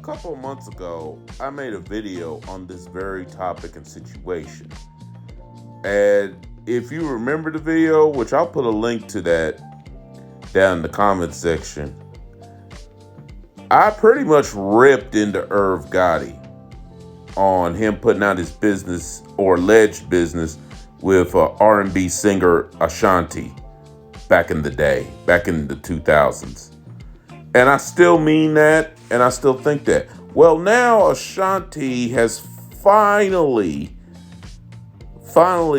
couple of months ago, I made a video on this very topic and situation. And if you remember the video, which I'll put a link to that down in the comments section, I pretty much ripped into Irv Gotti on him putting out his business or alleged business with R&B singer Ashanti back in the day, back in the 2000s. And I still mean that, and I still think that. Well, now Ashanti has finally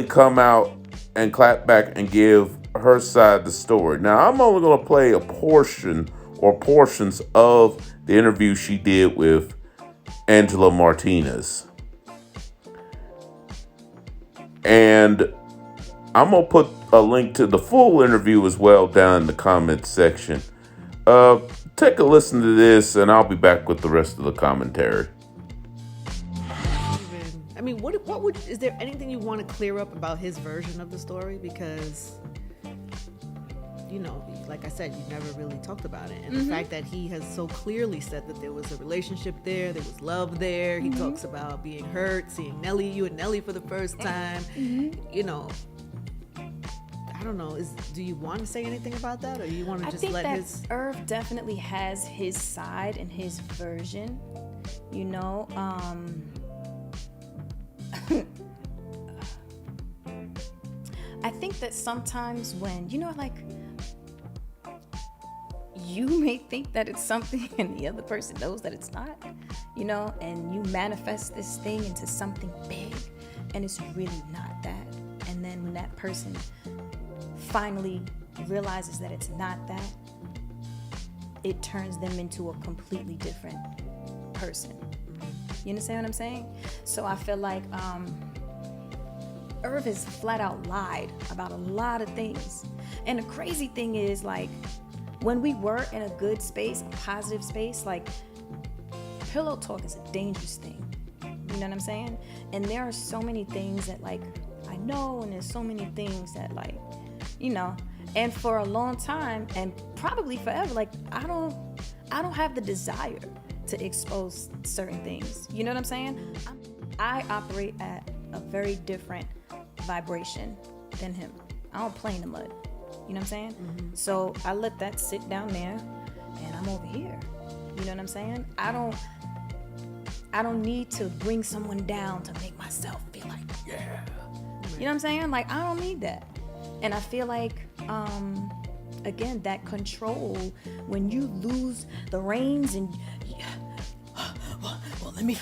come out and clap back and give her side of the story. Now, I'm only going to play a portion or portions of the interview she did with Angela Martinez. And I'm going to put a link to the full interview as well down in the comments section. Take a listen to this, and I'll be back with the rest of the commentary. I mean, what would, is there anything you want to clear up about his version of the story? Because, you know, like I said, you never really talked about it. And the fact that he has so clearly said that there was a relationship there was love there. He talks about being hurt, seeing you and Nelly for the first time. You know, I don't know. Do you want to say anything about that, or you want to just let his? Irv definitely has his side and his version. You know, I think that sometimes when, you know, like, you may think that it's something and the other person knows that it's not, you know, and you manifest this thing into something big and it's really not that. And then when that person finally realizes that it's not that, it turns them into a completely different person. You understand what I'm saying? So I feel like Irv has flat out lied about a lot of things. And the crazy thing is, like, when we were in a good space, a positive space, like, pillow talk is a dangerous thing. You know what I'm saying? And there are so many things that, like, I know, and there's so many things that, like, you know, and for a long time, and probably forever, like, I don't have the desire to expose certain things. You know what I'm saying? I operate at a very different vibration than him. I don't play in the mud. You know what I'm saying? So I let that sit down there, and I'm over here. You know what I'm saying? I don't need to bring someone down to make myself feel like, yeah. You know what I'm saying? Like, I don't need that. And I feel like, again, that control, when you lose the reins and, well, let me,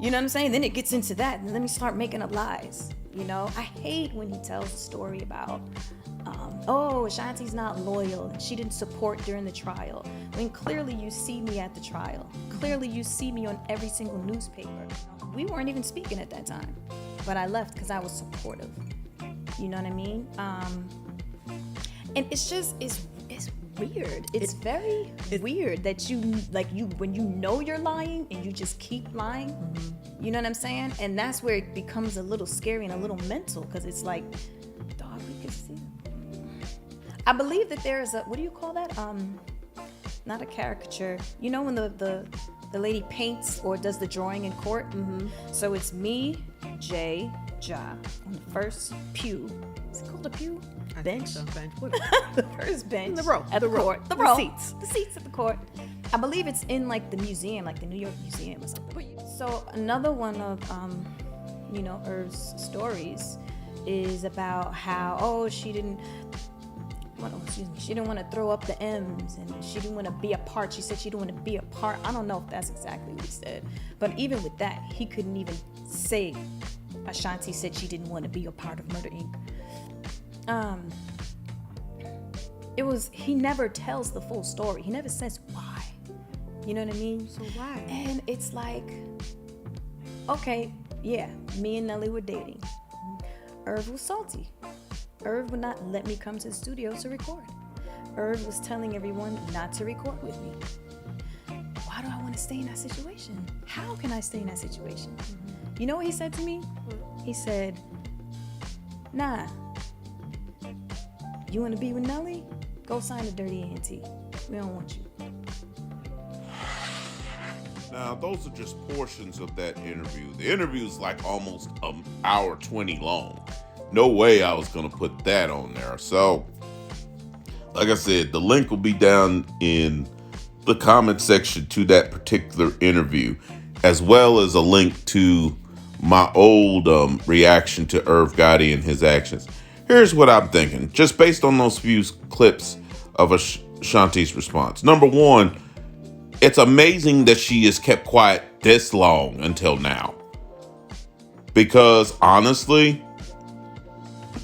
you know what I'm saying? Then it gets into that, and let me start making up lies. You know, I hate when he tells a story about, oh, Ashanti's not loyal and she didn't support during the trial. When clearly you see me at the trial. Clearly you see me on every single newspaper. We weren't even speaking at that time, but I left because I was supportive. You know what I mean? And it's just, it's weird. It's very weird that when you know you're lying and you just keep lying. You know what I'm saying? And that's where it becomes a little scary and a little mental, because it's like, dog, we can see. I believe that there is a, what do you call that? Not a caricature. You know when the lady paints or does the drawing in court? So it's me, Jay, Ja, on the first pew. Is it called a pew? Bench? So, bench. The first bench. The row. At the court. The The row. seats. The seats at the court. I believe it's in, like, the museum, like the New York Museum or something. So another one of, you know, Irv's stories is about how, she didn't want to throw up the M's, and she didn't want to be a part. She said she didn't want to be a part. I don't know if that's exactly what he said. But even with that, he couldn't even say Ashanti said she didn't want to be a part of Murder Inc. He never tells the full story. He never says why. You know what I mean? So why? And it's like, okay, yeah, me and Nelly were dating. Irv was salty. Irv would not let me come to the studio to record. Irv was telling everyone not to record with me. Why do I want to stay in that situation? How can I stay in that situation? You know what he said to me? He said, nah, you want to be with Nelly? Go sign a dirty ANT. We don't want you. Now, those are just portions of that interview. The interview is like almost an hour 20 long. No way I was going to put that on there. So, like I said, the link will be down in the comment section to that particular interview, as well as a link to my old reaction to Irv Gotti and his actions. Here's what I'm thinking, just based on those few clips of Ashanti's response. Number one, it's amazing that she has kept quiet this long until now. Because honestly,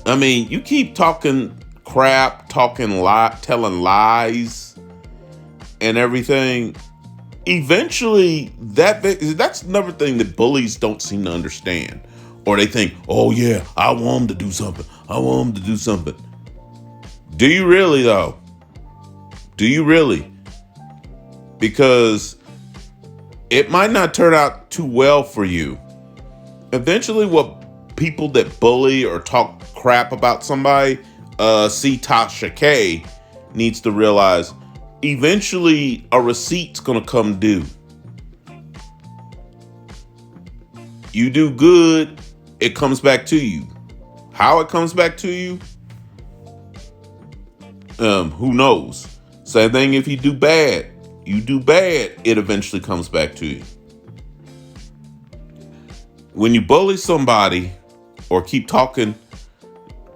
I mean, you keep talking crap, telling lies and everything. Eventually, that's another thing that bullies don't seem to understand. Or they think, oh yeah, I want him to do something. I want him to do something. Do you really though? Do you really? Because it might not turn out too well for you. Eventually, what people that bully or talk crap about somebody, see Tasha K, needs to realize, eventually a receipt's gonna come due. You do good, it comes back to you. How it comes back to you, who knows? Same thing if you do bad. You do bad, it eventually comes back to you. When you bully somebody or keep talking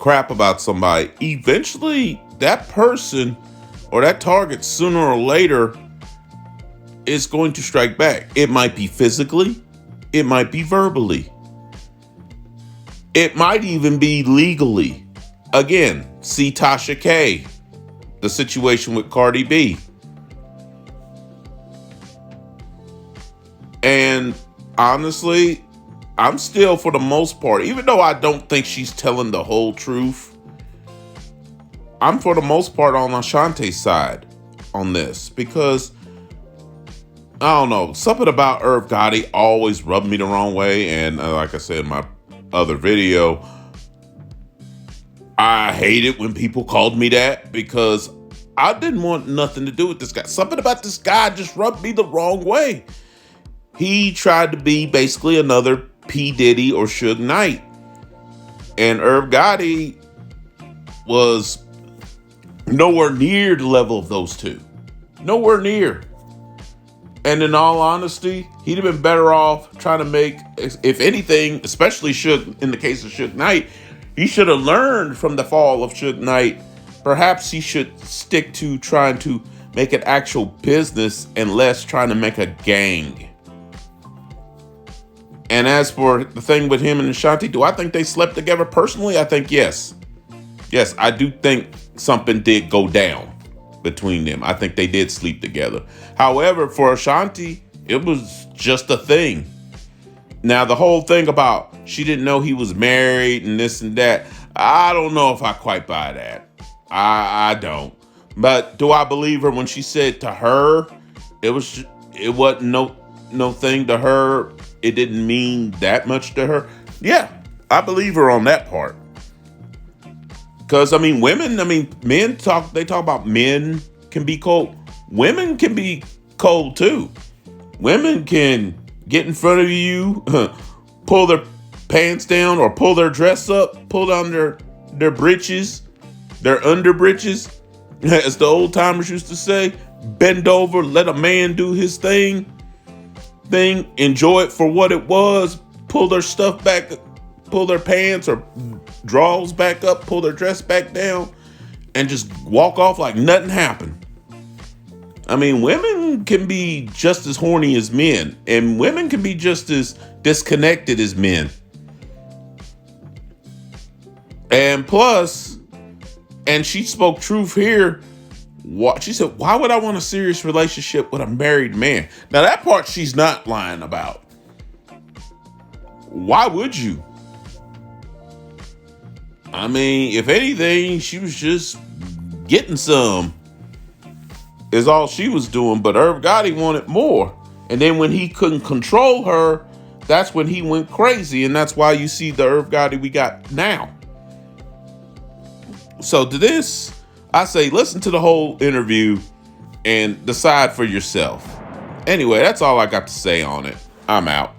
crap about somebody, eventually that person or that target, sooner or later, is going to strike back. It might be physically, it might be verbally, it might even be legally. Again, see Tasha K, the situation with Cardi B. And honestly, I'm still, for the most part, even though I don't think she's telling the whole truth, I'm for the most part on Ashanti's side on this, because I don't know, something about Irv Gotti always rubbed me the wrong way. And like I said in my other video, I hated when people called me that, because I didn't want nothing to do with this guy. Something about this guy just rubbed me the wrong way. He tried to be basically another P. Diddy or Suge Knight. And Irv Gotti was nowhere near the level of those two. Nowhere near. And in all honesty, he'd have been better off trying to make, if anything, especially Suge, in the case of Suge Knight, he should have learned from the fall of Suge Knight. Perhaps he should stick to trying to make an actual business and less trying to make a gang. And as for the thing with him and Ashanti, do I think they slept together? Personally, I think yes. Yes, I do think something did go down between them. I think they did sleep together. However, for Ashanti, it was just a thing. Now, the whole thing about she didn't know he was married and this and that, I don't know if I quite buy that. I don't. But do I believe her when she said to her, it wasn't no thing to her? It didn't mean that much to her. Yeah, I believe her on that part. Because, men talk about men can be cold. Women can be cold too. Women can get in front of you, pull their pants down or pull their dress up, pull down their britches, their under britches, as the old timers used to say. Bend over, let a man do his thing, enjoy it for what it was, pull their stuff back, pull their pants or drawers back up, pull their dress back down, and just walk off like nothing happened. Women can be just as horny as men, and women can be just as disconnected as men. And plus, and she spoke truth here. She said, why would I want a serious relationship with a married man? Now, that part she's not lying about. Why would you? If anything, she was just getting some, is all she was doing. But Irv Gotti wanted more. And then when he couldn't control her, that's when he went crazy. And that's why you see the Irv Gotti we got now. So to this, I say, listen to the whole interview and decide for yourself. Anyway, that's all I got to say on it. I'm out.